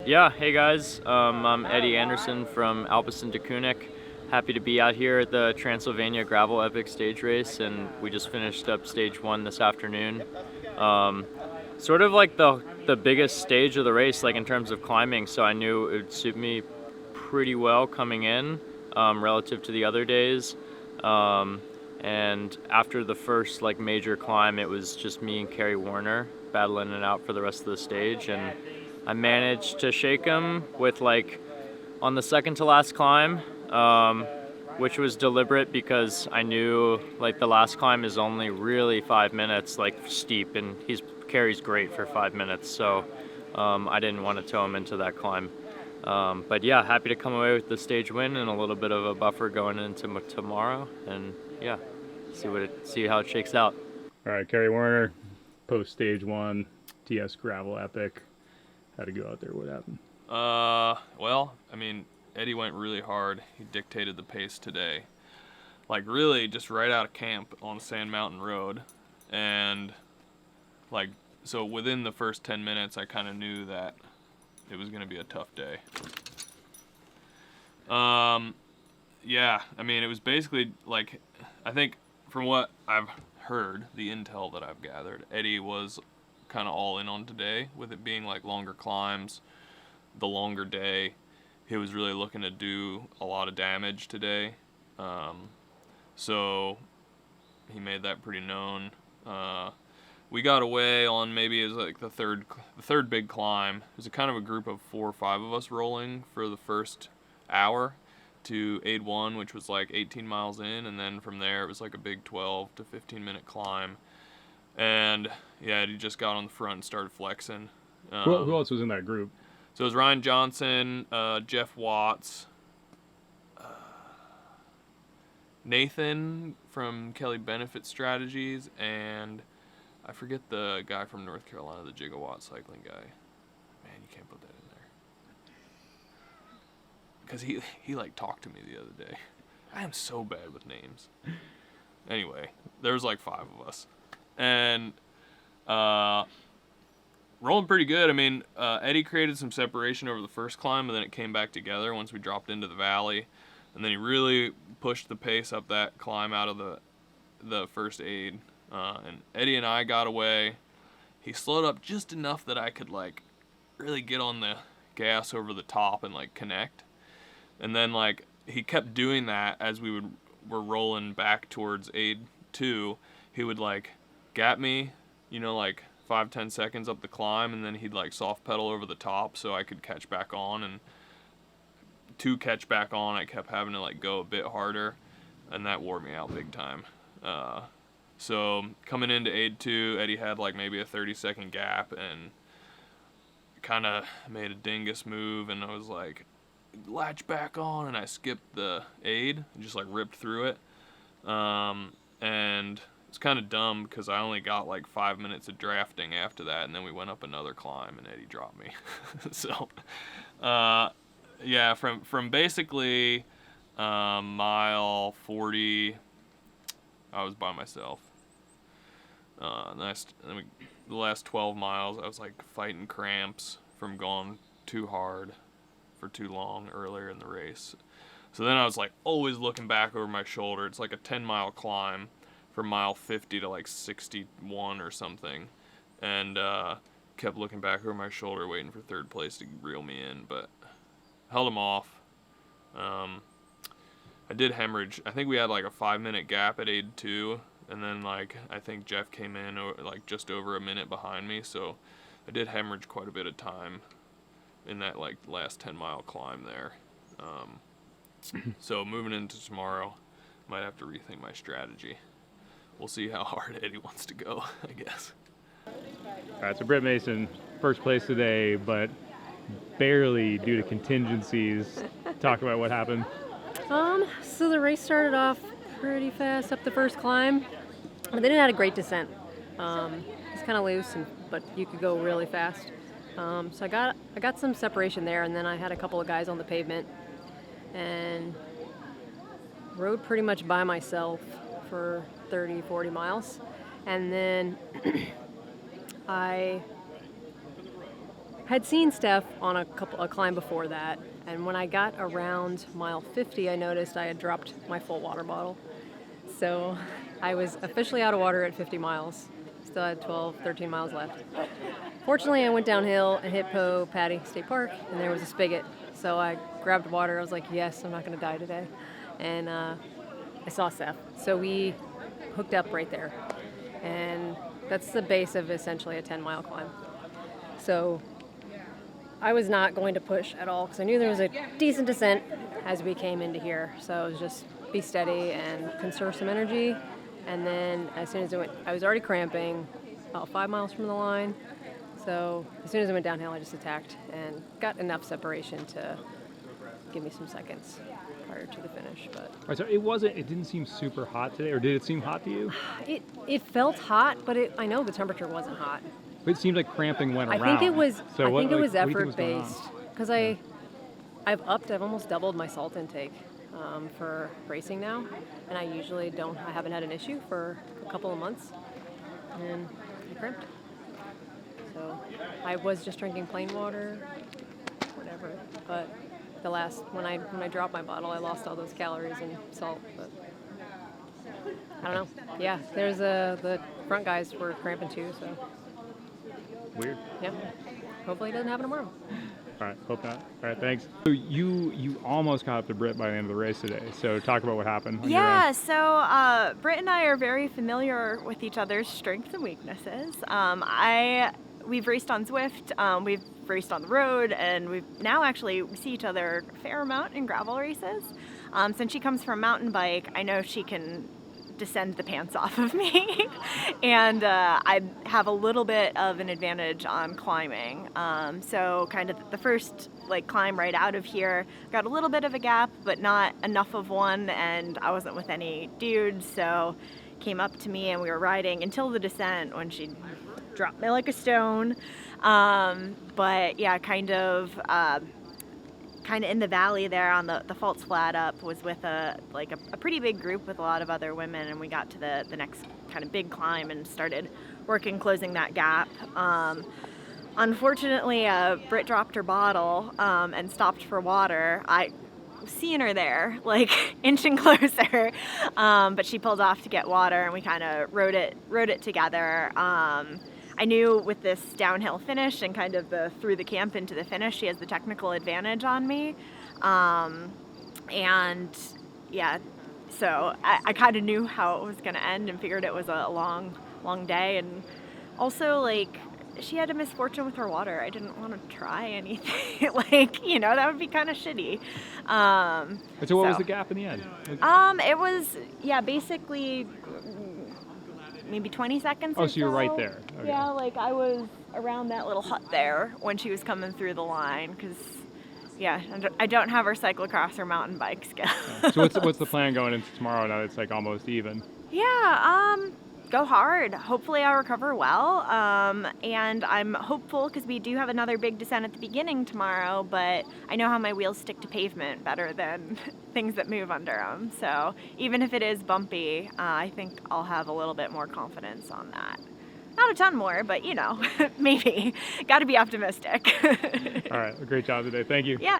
Yeah, hey guys, I'm Eddie Anderson from Alpecin de Keunig. Happy to be out here at the Trans-Sylvania Gravel Epic Stage Race, and we just finished up stage 1 this afternoon. Sort of like the biggest stage of the race, like in terms of climbing, so I knew it would suit me pretty well coming in relative to the other days. And after the first like major climb, it was just me and Kerry Werner battling it out for the rest of the stage, and I managed to shake him with like on the second to last climb, which was deliberate because I knew like the last climb is only really 5 minutes, like steep, and Kerry's great for 5 minutes, so I didn't want to tow him into that climb. But yeah, happy to come away with the stage win and a little bit of a buffer going into tomorrow, and yeah, see how it shakes out. All right, Kerry Werner, post stage 1, TS Gravel Epic. How'd it go out there? What happened? Well, I mean, Eddie went really hard. He dictated the pace today. Like, really, just right out of camp on Sand Mountain Road. And, like, so within the first 10 minutes, I kind of knew that it was going to be a tough day. Yeah, I mean, it was basically, like, I think from what I've heard, the intel that I've gathered, Eddie was kind of all in on today, with it being like longer climbs, the longer day. He was really looking to do a lot of damage today, so he made that pretty known. We got away on maybe it was like the third big climb. It was a kind of a group of 4 or 5 of us rolling for the first hour to Aid 1, which was like 18 miles in, and then from there it was like a big 12 to 15 minute climb. And yeah, he just got on the front and started flexing. Who else was in that group? So it was Ryan Johnson, Jeff Watts, Nathan from Kelly Benefit Strategies, and I forget the guy from North Carolina, the Gigawatt cycling guy. Man, you can't put that in there. Because he like talked to me the other day. I am so bad with names. Anyway, there was like 5 of us. And rolling pretty good. I mean, Eddie created some separation over the first climb, and then it came back together once we dropped into the valley. And then he really pushed the pace up that climb out of the first aid. And Eddie and I got away. He slowed up just enough that I could like really get on the gas over the top and like connect. And then like he kept doing that as were rolling back towards aid 2. He would like gap me, like 5-10 seconds up the climb, and then he'd like soft pedal over the top so I could catch back on. And to catch back on, I kept having to like go a bit harder, and that wore me out big time. So coming into aid 2, Eddie had like maybe a 30-second gap and kind of made a dingus move, and I was like, latch back on, and I skipped the aid and just like ripped through it. And it's kind of dumb because I only got like 5 minutes of drafting after that, and then we went up another climb and Eddie dropped me. So yeah, from basically mile 40, I was by myself. The last 12 miles, I was like fighting cramps from going too hard for too long earlier in the race. So then I was like always looking back over my shoulder. It's like a 10-mile climb from mile 50 to like 61 or something, and kept looking back over my shoulder waiting for third place to reel me in, but held him off. I did hemorrhage. I think we had like a 5-minute gap at aid 2, and then like I think Jeff came in like just over a minute behind me, so I did hemorrhage quite a bit of time in that like last 10-mile climb there. So moving into tomorrow, might have to rethink my strategy. We'll see how hard Eddie wants to go, I guess. All right, so Britt Mason, first place today, but barely due to contingencies. Talk about what happened. So the race started off pretty fast up the first climb. They didn't have a great descent. It's kind of loose, but you could go really fast. So I got some separation there, and then I had a couple of guys on the pavement, and rode pretty much by myself for 30, 40 miles. And then I had seen Steph on a climb before that, and when I got around mile 50, I noticed I had dropped my full water bottle. So I was officially out of water at 50 miles. Still had 12, 13 miles left. Fortunately, I went downhill and hit Patty State Park, and there was a spigot. So I grabbed water. I was like, yes, I'm not going to die today. And I saw Steph. So we hooked up right there. And that's the base of essentially a 10-mile climb. So I was not going to push at all because I knew there was a decent descent as we came into here. So it was just be steady and conserve some energy. And then as soon as it went, I was already cramping about 5 miles from the line. So as soon as I went downhill, I just attacked and got enough separation to give me some seconds prior to the finish. But All right, so it didn't seem super hot today, or did it seem hot to you? it felt hot, but I know the temperature wasn't hot. It seemed like cramping went around. I think it was So effort was going on? based because I've almost doubled my salt intake for racing now, and I usually I haven't had an issue for a couple of months, and I cramped. So I was just drinking plain water, whatever. But when I dropped my bottle, I lost all those calories and salt. But I don't know. Yeah, the front guys were cramping too. So Weird. yeah, hopefully it doesn't happen tomorrow. All right, hope not. All right, thanks. So you almost got up to Britt by the end of the race today. So talk about what happened. on your Yeah, end. so Britt and I are very familiar with each other's strengths and weaknesses. We've raced on Zwift, we've raced on the road, and we see each other a fair amount in gravel races. Since she comes from mountain bike, I know she can descend the pants off of me, and I have a little bit of an advantage on climbing. So kind of the first climb right out of here, got a little bit of a gap, but not enough of one, and I wasn't with any dudes, so came up to me and we were riding until the descent when she dropped me like a stone. But yeah, kind of in the valley there on the false flat up was with a pretty big group with a lot of other women, and we got to the next kind of big climb and started closing that gap. Unfortunately, Britt dropped her bottle and stopped for water. I seeing her there, inching closer, but she pulled off to get water, and we kind of rode it together. I knew with this downhill finish and kind of through the camp into the finish, she has the technical advantage on me. And yeah, so I kind of knew how it was going to end and figured it was a long, long day. And also, she had a misfortune with her water. I didn't want to try anything. That would be kind of shitty. So what was the gap in the end? It was, basically maybe 20 seconds or Oh, so you're right there. Okay. Yeah, I was around that little hut there when she was coming through the line, because, yeah, I don't have her cyclocross or mountain bike skills. So what's the plan going into tomorrow now that it's almost even? Yeah, go hard. Hopefully I'll recover well. And I'm hopeful because we do have another big descent at the beginning tomorrow, but I know how my wheels stick to pavement better than things that move under them. So even if it is bumpy, I think I'll have a little bit more confidence on that. Not a ton more, but maybe. Got to be optimistic. All right, well, great job today. Thank you. Yeah.